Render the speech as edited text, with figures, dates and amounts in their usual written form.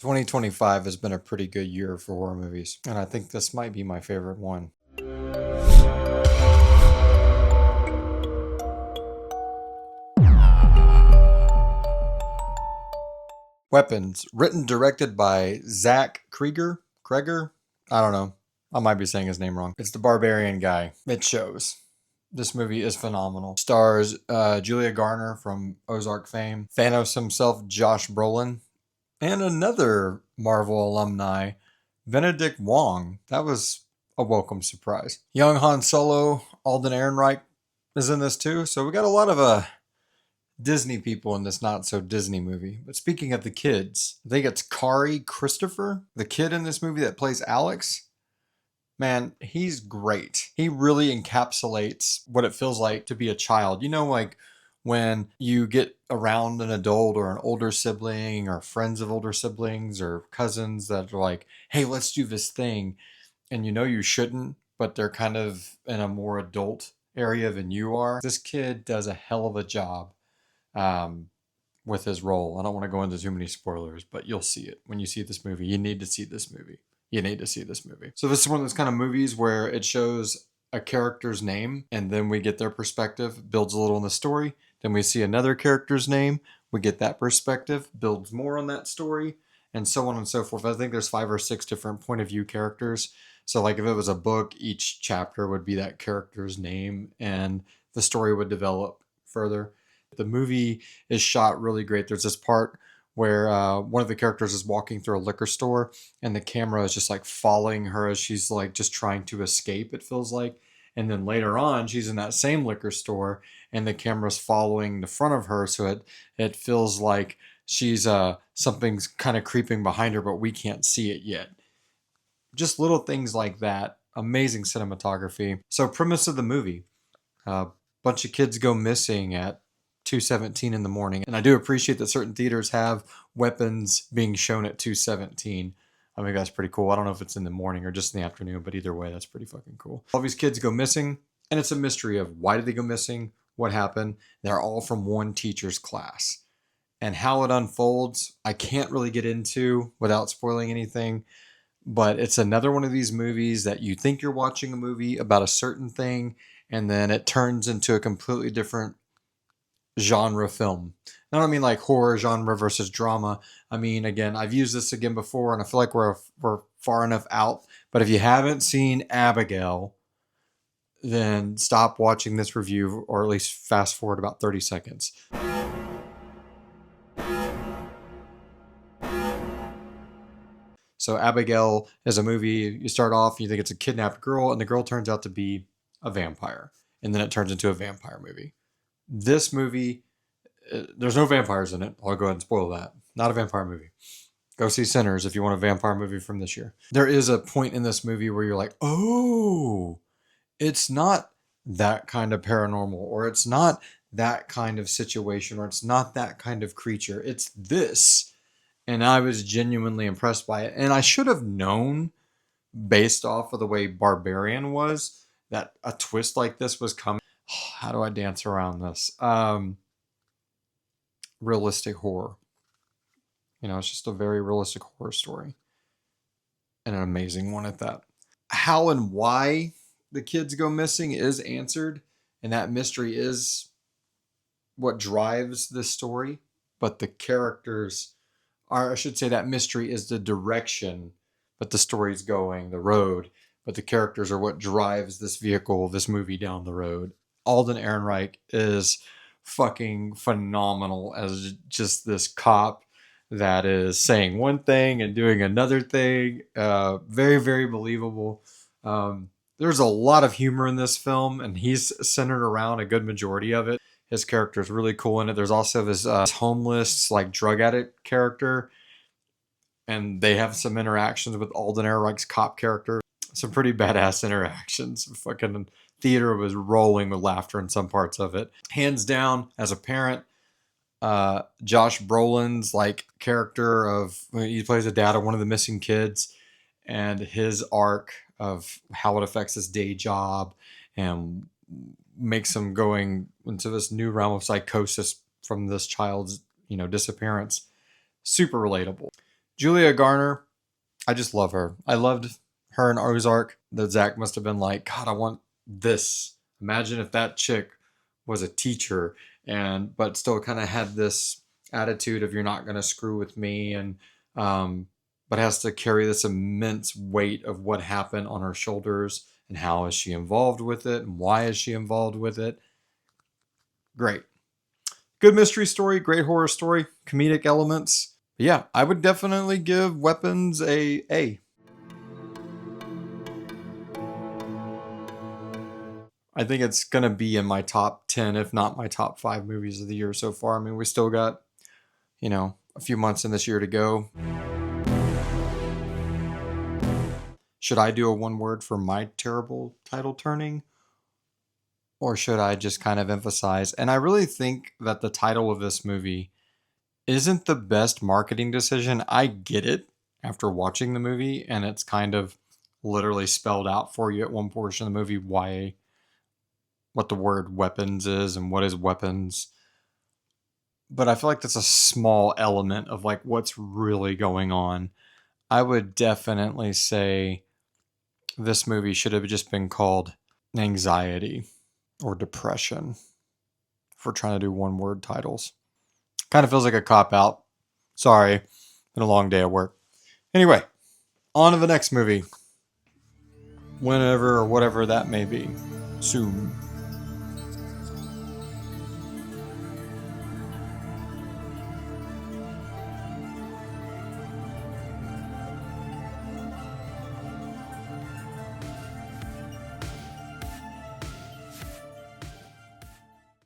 2025 has been a pretty good year for horror movies, and I think this might be my favorite one. Weapons, written directed by Zach Kreger. I don't know. I might be saying his name wrong. It's the barbarian guy. It shows. This movie is phenomenal. Stars Julia Garner from Ozark fame, Thanos himself, Josh Brolin, and another Marvel alumni, Benedict Wong. That was a welcome surprise. Young Han Solo, Alden Ehrenreich is in this too. So we got a lot of Disney people in this not so Disney movie. But speaking of the kids, I think it's Kari Christopher, the kid in this movie that plays Alex. Man, he's great. He really encapsulates what it feels like to be a child. You know, like when you get around an adult or an older sibling or friends of older siblings or cousins that are like, hey, let's do this thing. And you know you shouldn't, but they're kind of in a more adult area than you are. This kid does a hell of a job um, with his role. I don't want to go into too many spoilers, but you'll see it when you see this movie. You need to see this movie. You need to see this movie. So this is one of those kind of movies where it shows a character's name and then we get their perspective, builds a little in the story. Then we see another character's name, we get that perspective, builds more on that story, and so on and so forth. I think there's 5 or 6 different point of view characters. So like if it was a book, each chapter would be that character's name and the story would develop further. The movie is shot really great. There's this part where one of the characters is walking through a liquor store and the camera is just like following her as she's like just trying to escape, it feels like. And then later on, she's in that same liquor store and the camera's following the front of her. So it feels like she's something's kind of creeping behind her, but we can't see it yet. Just little things like that. Amazing cinematography. So premise of the movie, a bunch of kids go missing at 2:17 in the morning. And I do appreciate that certain theaters have weapons being shown at 2:17. I think that's pretty cool. I don't know if it's in the morning or just in the afternoon, but either way, that's pretty fucking cool. All these kids go missing, and it's a mystery of why did they go missing, what happened. They're all from one teacher's class. And how it unfolds, I can't really get into without spoiling anything. But it's another one of these movies that you think you're watching a movie about a certain thing, and then it turns into a completely different genre film. I don't mean like horror genre versus drama. I mean, again, I've used this again before, and I feel like we're far enough out. But if you haven't seen Abigail, then stop watching this review, or at least fast forward about 30 seconds. So Abigail is a movie. You start off, you think it's a kidnapped girl, and the girl turns out to be a vampire, and then it turns into a vampire movie. This movie, there's no vampires in it. I'll go ahead and spoil that. Not a vampire movie. Go see Sinners if you want a vampire movie from this year. There is a point in this movie where you're like, oh, it's not that kind of paranormal, or it's not that kind of situation, or it's not that kind of creature. It's this. And I was genuinely impressed by it. And I should have known, based off of the way Barbarian was, that a twist like this was coming. How do I dance around this? Realistic horror. You know, it's just a very realistic horror story. And an amazing one at that. How and why the kids go missing is answered. And that mystery is what drives the story. But the characters are, I should say, that mystery is the direction that the story's going, the road. But the characters are what drives this vehicle, this movie down the road. Alden Ehrenreich is fucking phenomenal as just this cop that is saying one thing and doing another thing. Very, very believable. There's a lot of humor in this film, and he's centered around a good majority of it. His character is really cool in it. There's also this homeless, like drug addict character, and they have some interactions with Alden Ehrenreich's cop character. Some pretty badass interactions. Fucking theater was rolling with laughter in some parts of it. Hands down, as a parent, Josh Brolin's like character of, he plays the dad of one of the missing kids, and his arc of how it affects his day job and makes him going into this new realm of psychosis from this child's, disappearance. Super relatable. Julia Garner, I just love her. I loved her in Ozark. That Zach must have been like, God, I want this. Imagine if that chick was a teacher but still kind of had this attitude of you're not going to screw with me, and but has to carry this immense weight of what happened on her shoulders, and how is she involved with it, and why is she involved with it. Great. Good mystery story, great horror story, comedic elements. But yeah, I would definitely give Weapons a A. I think it's going to be in my top 10, if not my top 5 movies of the year so far. I mean, we still got, a few months in this year to go. Should I do a one word for my terrible title turning? Or should I just kind of emphasize? And I really think that the title of this movie isn't the best marketing decision. I get it after watching the movie, and it's kind of literally spelled out for you at one portion of the movie what the word weapons is and what is weapons. But I feel like that's a small element of like what's really going on. I would definitely say this movie should have just been called Anxiety or Depression if we're trying to do one word titles. Kind of feels like a cop out. Sorry, been a long day at work. Anyway, on to the next movie. Whenever or whatever that may be. Soon.